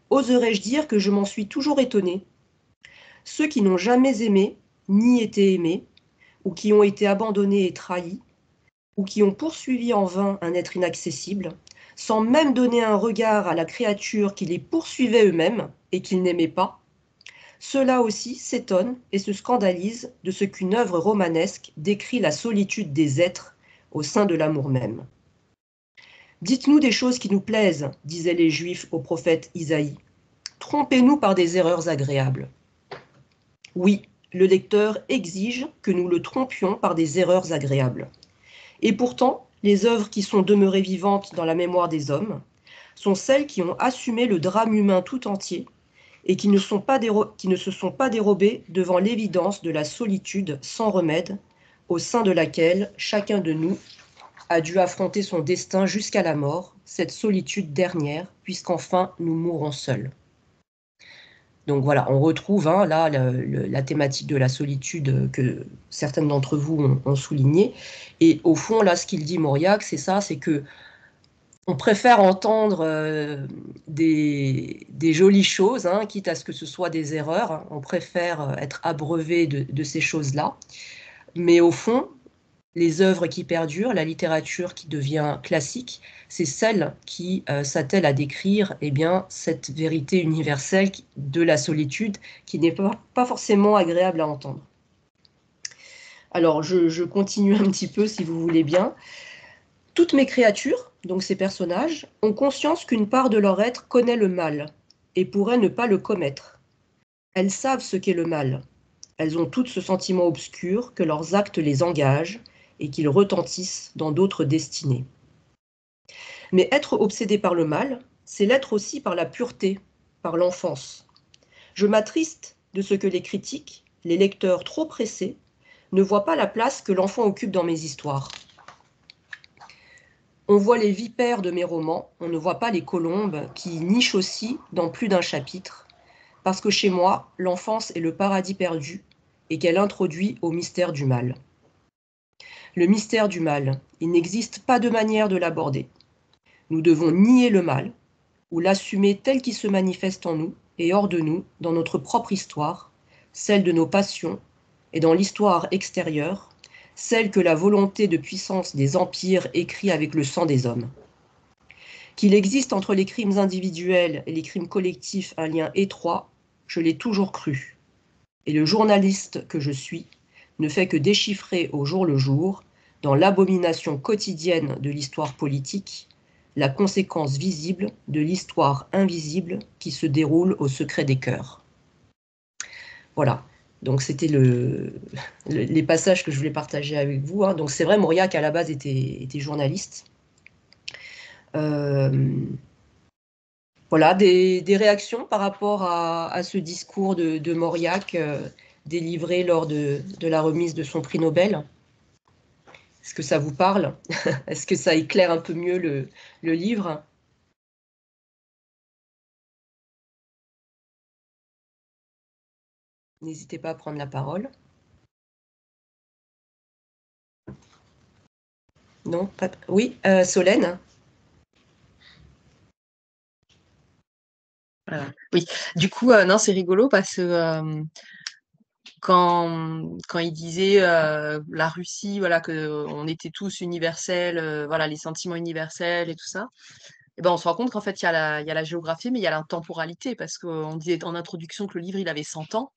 oserais-je dire que je m'en suis toujours étonnée. Ceux qui n'ont jamais aimé, ni été aimés, ou qui ont été abandonnés et trahis, ou qui ont poursuivi en vain un être inaccessible, sans même donner un regard à la créature qui les poursuivait eux-mêmes et qu'ils n'aimaient pas, ceux-là aussi s'étonnent et se scandalisent de ce qu'une œuvre romanesque décrit la solitude des êtres au sein de l'amour même. Dites-nous des choses qui nous plaisent, disaient les Juifs au prophète Isaïe. Trompez-nous par des erreurs agréables. Oui, le lecteur exige que nous le trompions par des erreurs agréables. Et pourtant, les œuvres qui sont demeurées vivantes dans la mémoire des hommes sont celles qui ont assumé le drame humain tout entier et qui ne se sont pas dérobées devant l'évidence de la solitude sans remède, au sein de laquelle chacun de nous a dû affronter son destin jusqu'à la mort, cette solitude dernière, puisqu'enfin nous mourrons seuls. Donc voilà, on retrouve là la thématique de la solitude que certaines d'entre vous ont souligné. Et au fond, là, ce qu'il dit, Mauriac, c'est ça, c'est que on préfère entendre des jolies choses, hein, quitte à ce que ce soit des erreurs. Hein. On préfère être abreuvé de ces choses-là. Mais au fond, les œuvres qui perdurent, la littérature qui devient classique, c'est celle qui s'attelle à décrire cette vérité universelle de la solitude qui n'est pas forcément agréable à entendre. Alors, je continue un petit peu si vous voulez bien. Toutes mes créatures, donc ces personnages, ont conscience qu'une part de leur être connaît le mal et pourrait ne pas le commettre. Elles savent ce qu'est le mal. Elles ont toutes ce sentiment obscur que leurs actes les engagent et qu'ils retentissent dans d'autres destinées. Mais être obsédé par le mal, c'est l'être aussi par la pureté, par l'enfance. Je m'attriste de ce que les critiques, les lecteurs trop pressés, ne voient pas la place que l'enfant occupe dans mes histoires. On voit les vipères de mes romans, on ne voit pas les colombes qui nichent aussi dans plus d'un chapitre, parce que chez moi, l'enfance est le paradis perdu et qu'elle introduit au mystère du mal. Le mystère du mal, il n'existe pas de manière de l'aborder. Nous devons nier le mal ou l'assumer tel qu'il se manifeste en nous et hors de nous, dans notre propre histoire, celle de nos passions et dans l'histoire extérieure, celle que la volonté de puissance des empires écrit avec le sang des hommes. Qu'il existe entre les crimes individuels et les crimes collectifs un lien étroit, je l'ai toujours cru. Et le journaliste que je suis ne fait que déchiffrer au jour le jour, dans l'abomination quotidienne de l'histoire politique, la conséquence visible de l'histoire invisible qui se déroule au secret des cœurs. Voilà. Donc, c'était les passages que je voulais partager avec vous, hein. Donc, c'est vrai, Mauriac, à la base, était journaliste. Voilà, des réactions par rapport à ce discours de Mauriac délivré lors de la remise de son prix Nobel. Est-ce que ça vous parle? Est-ce que ça éclaire un peu mieux le livre? N'hésitez pas à prendre la parole. Non, pas... Oui, Solène? Oui, du coup, non, c'est rigolo parce que quand il disait la Russie, voilà, qu'on était tous universels, voilà, les sentiments universels et tout ça, et ben, on se rend compte qu'en fait, il y a la géographie, mais il y a la temporalité, parce qu'on disait en introduction que le livre, il avait 100 ans.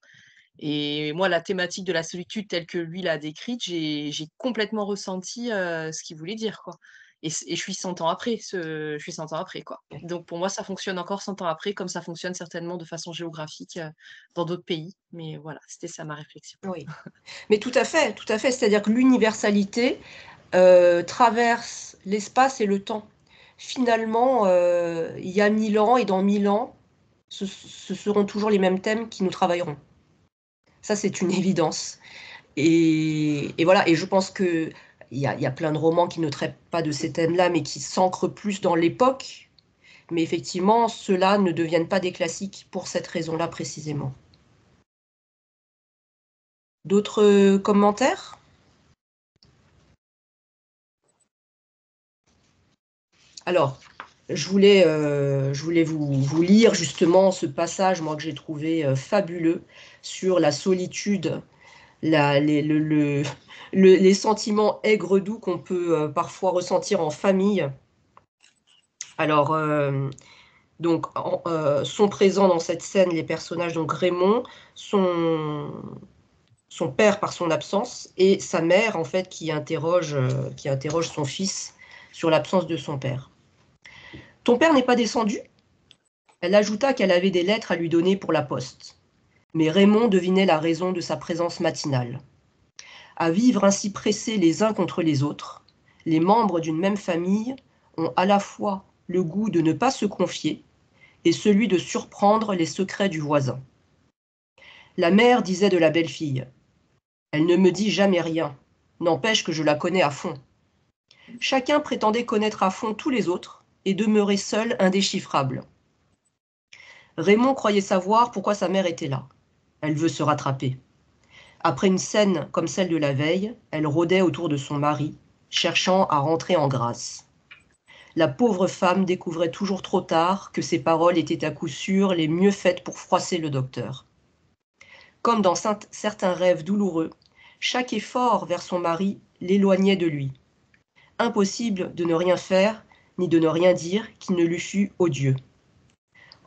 Et moi, la thématique de la solitude telle que lui l'a décrite, j'ai complètement ressenti ce qu'il voulait dire, quoi. Et je suis 100 ans après, je suis 100 ans après, quoi. Donc pour moi, ça fonctionne encore 100 ans après, comme ça fonctionne certainement de façon géographique dans d'autres pays. Mais voilà, c'était ça ma réflexion. Oui, mais tout à fait, tout à fait. C'est-à-dire que l'universalité traverse l'espace et le temps. Finalement, il y a 1000 ans et dans 1000 ans, ce seront toujours les mêmes thèmes qui nous travailleront. Ça, c'est une évidence. Et voilà, et je pense qu'il y a plein de romans qui ne traitent pas de ces thèmes-là, mais qui s'ancrent plus dans l'époque. Mais effectivement, ceux-là ne deviennent pas des classiques pour cette raison-là précisément. D'autres commentaires? Alors, je voulais vous lire justement ce passage, moi, que j'ai trouvé fabuleux, sur la solitude, les sentiments aigres-doux qu'on peut parfois ressentir en famille. Alors, donc, sont présents dans cette scène les personnages, donc Raymond, son père par son absence, et sa mère, en fait, qui interroge son fils sur l'absence de son père. Ton père n'est pas descendu? Elle ajouta qu'elle avait des lettres à lui donner pour la poste. Mais Raymond devinait la raison de sa présence matinale. À vivre ainsi pressés les uns contre les autres, les membres d'une même famille ont à la fois le goût de ne pas se confier et celui de surprendre les secrets du voisin. La mère disait de la belle-fille : « Elle ne me dit jamais rien, n'empêche que je la connais à fond. » Chacun prétendait connaître à fond tous les autres et demeurer seul indéchiffrable. Raymond croyait savoir pourquoi sa mère était là. Elle veut se rattraper. Après une scène comme celle de la veille, elle rôdait autour de son mari, cherchant à rentrer en grâce. La pauvre femme découvrait toujours trop tard que ses paroles étaient à coup sûr les mieux faites pour froisser le docteur. Comme dans certains rêves douloureux, chaque effort vers son mari l'éloignait de lui. Impossible de ne rien faire, ni de ne rien dire qui ne lui fût odieux.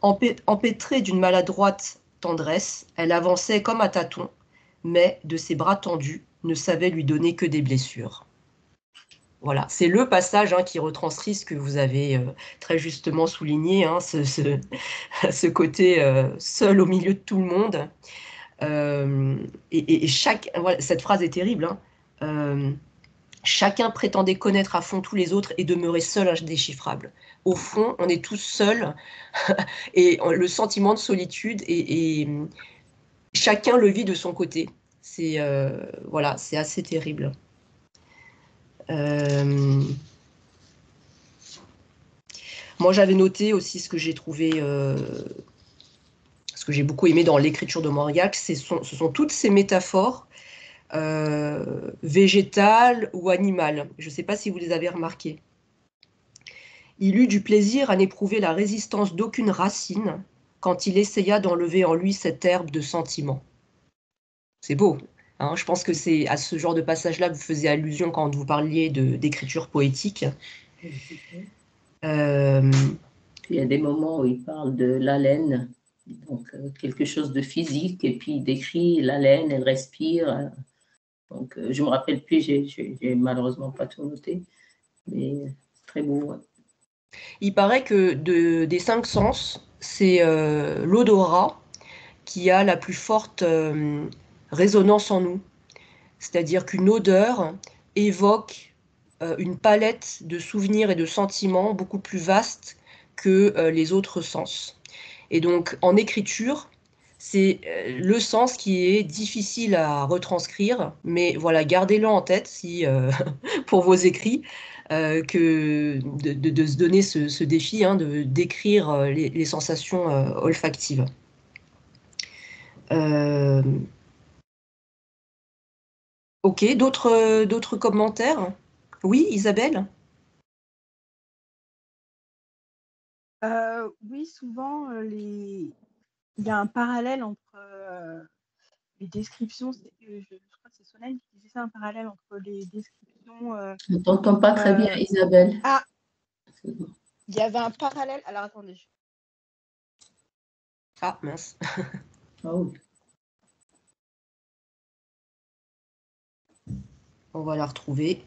Empêtrée d'une maladroite tendresse, elle avançait comme à tâtons, mais de ses bras tendus ne savait lui donner que des blessures. Voilà, c'est le passage qui retranscrit ce que vous avez très justement souligné, ce côté seul au milieu de tout le monde. Voilà, cette phrase est terrible. Chacun prétendait connaître à fond tous les autres et demeurer seul indéchiffrable. Au fond, on est tous seuls et le sentiment de solitude et chacun le vit de son côté. C'est voilà, c'est assez terrible. Moi, j'avais noté aussi ce que j'ai trouvé, ce que j'ai beaucoup aimé dans l'écriture de Mauriac, ce sont toutes ces métaphores végétales ou animales. Je ne sais pas si vous les avez remarquées. Il eut du plaisir à n'éprouver la résistance d'aucune racine quand il essaya d'enlever en lui cette herbe de sentiment. C'est beau. Je pense que c'est à ce genre de passage-là que vous faisiez allusion quand vous parliez d'écriture poétique. Il y a des moments où il parle de l'haleine, donc quelque chose de physique, et puis il décrit l'haleine, elle respire. Donc je ne me rappelle plus, j'ai malheureusement pas tout noté, mais c'est très beau. Ouais. Il paraît que des 5 sens, c'est l'odorat qui a la plus forte résonance en nous. C'est-à-dire qu'une odeur évoque une palette de souvenirs et de sentiments beaucoup plus vaste que les autres sens. Et donc, en écriture, c'est le sens qui est difficile à retranscrire, mais voilà, gardez-le en tête si, pour vos écrits, que de se donner ce défi, hein, de décrire les sensations olfactives. Ok, d'autres commentaires? Oui, Isabelle? Oui, souvent, il y a un parallèle entre les descriptions. Je crois que c'est Solène qui disait ça, un parallèle entre les descriptions. Je ne t'entends pas très bien, Isabelle. Ah, il y avait un parallèle. Alors, attendez. Ah, mince. Oh. On va la retrouver.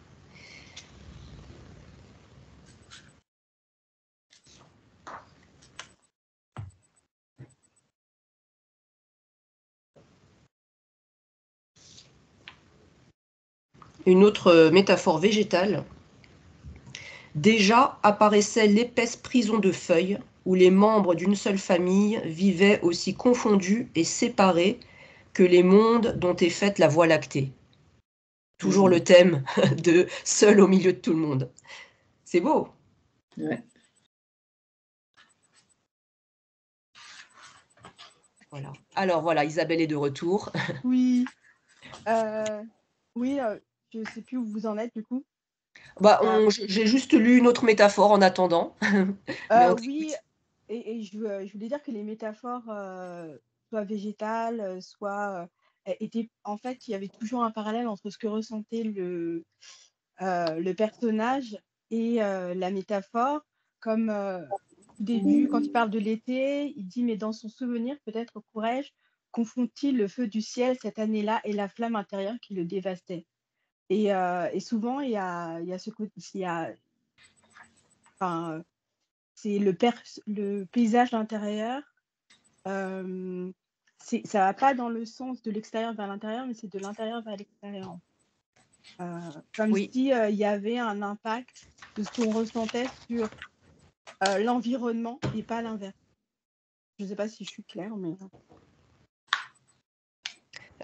Une autre métaphore végétale. Déjà apparaissait l'épaisse prison de feuilles où les membres d'une seule famille vivaient aussi confondus et séparés que les mondes dont est faite la Voie lactée. Toujours le thème de seul au milieu de tout le monde. C'est beau. Ouais. Voilà. Alors voilà, Isabelle est de retour. Oui. Oui, je ne sais plus où vous en êtes du coup. Bah, j'ai juste lu une autre métaphore en attendant. Oui, et je voulais dire que les métaphores, soit végétales, soit étaient. En fait, il y avait toujours un parallèle entre ce que ressentait le personnage et la métaphore. Comme au début, quand il parle de l'été, il dit: mais dans son souvenir, peut-être courais-je, confond-il le feu du ciel cette année-là et la flamme intérieure qui le dévastait. Et souvent, il y a ce côté, enfin, c'est le paysage intérieur. Ça va pas dans le sens de l'extérieur vers l'intérieur, mais c'est de l'intérieur vers l'extérieur. Comme Oui. si il y avait un impact de ce qu'on ressentait sur l'environnement et pas l'inverse. Je ne sais pas si je suis claire, mais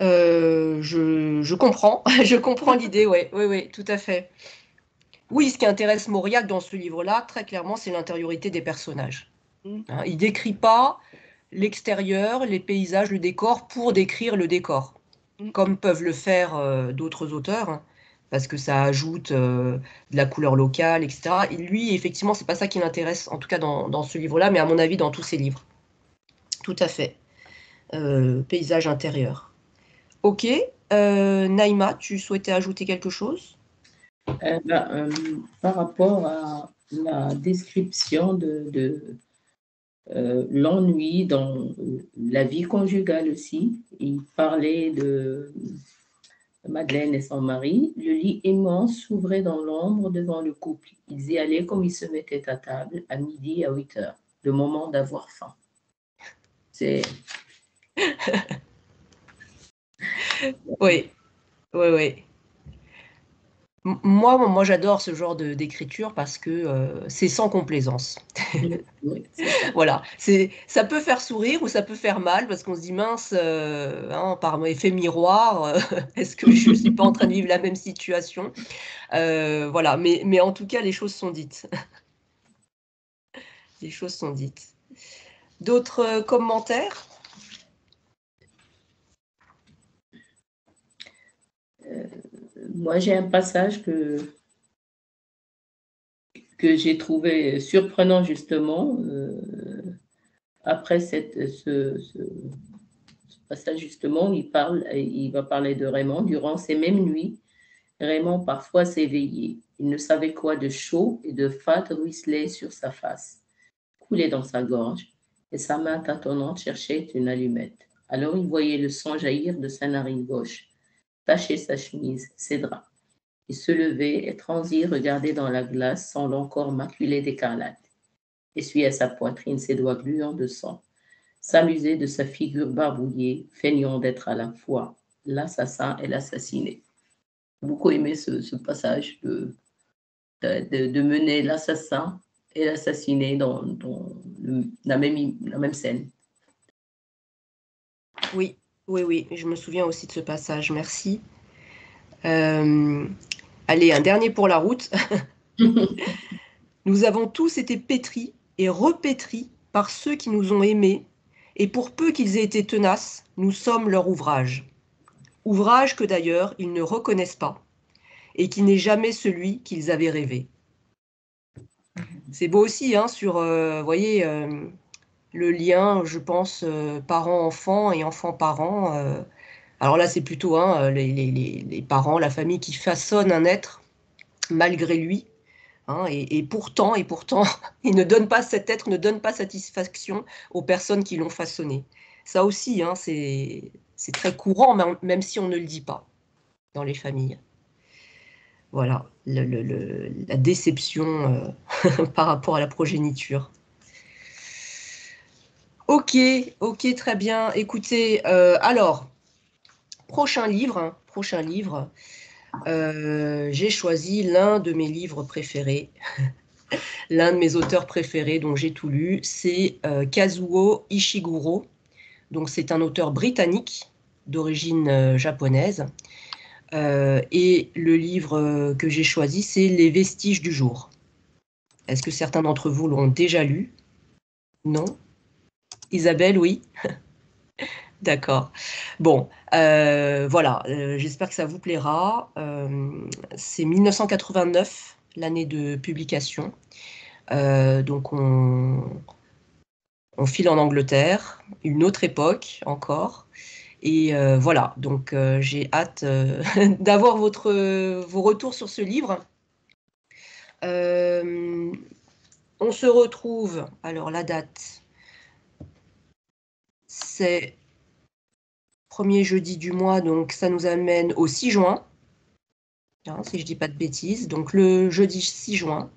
Je comprends, je comprends l'idée, oui, tout à fait. Oui, ce qui intéresse Mauriac dans ce livre-là, très clairement, c'est l'intériorité des personnages. Hein, il ne décrit pas l'extérieur, les paysages, le décor pour décrire le décor, comme peuvent le faire d'autres auteurs, hein, parce que ça ajoute de la couleur locale, etc. Et lui, effectivement, c'est pas ça qui l'intéresse, en tout cas dans ce livre-là, mais à mon avis, dans tous ses livres. Tout à fait. Paysage intérieur. Ok. Naïma, tu souhaitais ajouter quelque chose? Par rapport à la description de l'ennui dans la vie conjugale aussi, il parlait de Madeleine et son mari. Le lit immense s'ouvrait dans l'ombre devant le couple. Ils y allaient comme ils se mettaient à table à midi à 8 heures, le moment d'avoir faim. C'est... Oui, oui. Moi, j'adore ce genre d'écriture parce que c'est sans complaisance. Oui, c'est ça. Voilà, ça peut faire sourire ou ça peut faire mal parce qu'on se dit mince, hein, par effet miroir, est-ce que je ne suis pas en train de vivre la même situation? Voilà, mais en tout cas, les choses sont dites. Les choses sont dites. D'autres commentaires? Moi, j'ai un passage que j'ai trouvé surprenant justement. Après ce passage justement, il va parler de Raymond. Durant ces mêmes nuits, Raymond parfois s'éveillait. Il ne savait quoi de chaud et de fade ruisselait sur sa face, coulait dans sa gorge, et sa main tâtonnante cherchait une allumette. Alors il voyait le sang jaillir de sa narine gauche, tacher sa chemise, ses draps. Il se levait et transi, regardait dans la glace, sans l'encore maculé d'écarlate. Essuyait sa poitrine, ses doigts gluants de sang. S'amusait de sa figure barbouillée, feignant d'être à la fois l'assassin et l'assassiné. J'ai beaucoup aimé ce passage de mener l'assassin et l'assassiné dans la même scène. Oui, je me souviens aussi de ce passage, merci. Allez, un dernier pour la route. Nous avons tous été pétris et repétris par ceux qui nous ont aimés, et pour peu qu'ils aient été tenaces, nous sommes leur ouvrage. Ouvrage que d'ailleurs ils ne reconnaissent pas, et qui n'est jamais celui qu'ils avaient rêvé. C'est beau aussi, hein, sur, voyez, le lien, je pense, parent-enfant et enfant-parent. Alors là, c'est plutôt hein, les parents, la famille qui façonne un être malgré lui. Hein, et pourtant, cet être ne donne pas satisfaction aux personnes qui l'ont façonné. Ça aussi, hein, c'est très courant, même si on ne le dit pas dans les familles. Voilà, la déception par rapport à la progéniture. Ok, très bien. Écoutez, alors, prochain livre. J'ai choisi l'un de mes livres préférés, l'un de mes auteurs préférés, dont j'ai tout lu, c'est Kazuo Ishiguro. Donc c'est un auteur britannique d'origine japonaise. Et le livre que j'ai choisi, c'est Les Vestiges du jour. Est-ce que certains d'entre vous l'ont déjà lu? Non? Isabelle, oui? D'accord. Bon, voilà, j'espère que ça vous plaira. C'est 1989, l'année de publication. Donc on file en Angleterre, une autre époque encore. Et voilà, donc j'ai hâte d'avoir vos retours sur ce livre. On se retrouve, alors la date, c'est premier jeudi du mois, donc ça nous amène au 6 juin, hein, si je ne dis pas de bêtises, donc le jeudi 6 juin,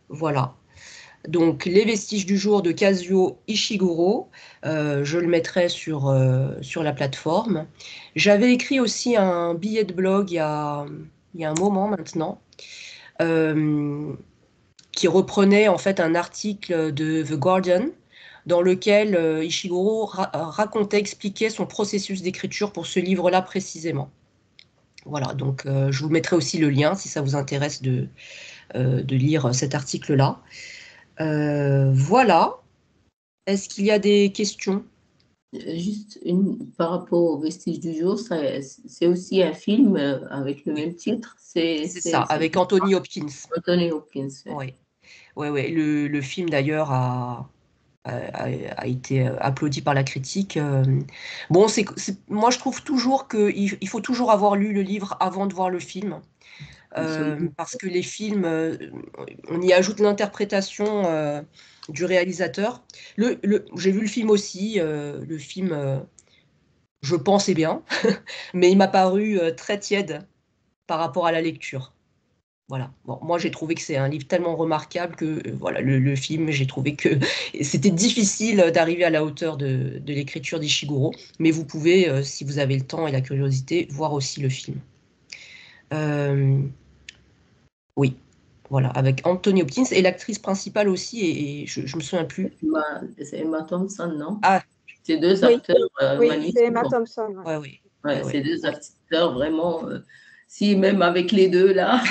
voilà. Donc Les Vestiges du jour de Kazuo Ishiguro, je le mettrai sur la plateforme. J'avais écrit aussi un billet de blog il y a un moment maintenant, qui reprenait en fait un article de The Guardian, dans lequel Ishiguro racontait, expliquait son processus d'écriture pour ce livre-là précisément. Voilà, donc je vous mettrai aussi le lien si ça vous intéresse de lire cet article-là. Voilà. Est-ce qu'il y a des questions? Juste par rapport aux Vestiges du jour, c'est aussi un film avec le même titre. C'est ça, avec Anthony Hopkins. Anthony Hopkins. Oui. Le film d'ailleurs a été applaudi par la critique. Bon, moi je trouve toujours qu'il faut toujours avoir lu le livre avant de voir le film. Parce que les films, on y ajoute l'interprétation du réalisateur. J'ai vu le film aussi, le film, je pense, est bien, mais il m'a paru très tiède par rapport à la lecture. Voilà. Bon, moi, j'ai trouvé que c'est un livre tellement remarquable que voilà, le film, j'ai trouvé que c'était difficile d'arriver à la hauteur de l'écriture d'Ishiguro, mais vous pouvez, si vous avez le temps et la curiosité, voir aussi le film. Oui, voilà, avec Anthony Hopkins et l'actrice principale aussi, et je me souviens plus. C'est Emma Thompson, non? Ah, c'est deux acteurs magnifiques. Oui, c'est Emma Thompson. Ouais. C'est deux acteurs vraiment. Si même avec les deux là.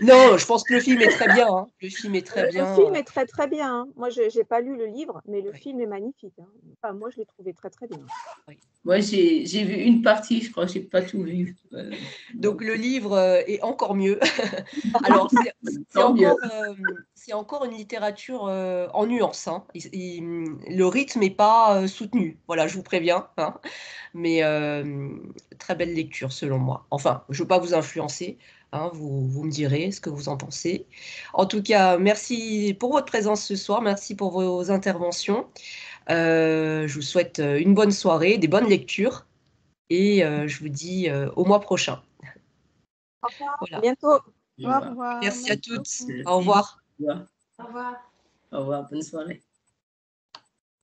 Non, je pense que le film est très bien. Hein. Le film est très bien. Le film est très très bien. Hein. Moi, je n'ai pas lu le livre, mais le film est magnifique. Hein. Enfin, moi, je l'ai trouvé très très bien. Oui. Moi, j'ai vu une partie, je crois que je n'ai pas tout vu. Donc le livre est encore mieux. Alors, c'est encore une littérature en nuances. Hein. Le rythme n'est pas soutenu. Voilà, je vous préviens. Hein. Mais très belle lecture selon moi. Enfin, je ne veux pas vous influencer. Hein, vous me direz ce que vous en pensez. En tout cas, merci pour votre présence ce soir. Merci pour vos interventions. Je vous souhaite une bonne soirée, des bonnes lectures. Et je vous dis au mois prochain. Au revoir. Voilà. À bientôt. Au revoir. Merci à toutes. Au revoir. Au revoir. Au revoir. Bonne soirée.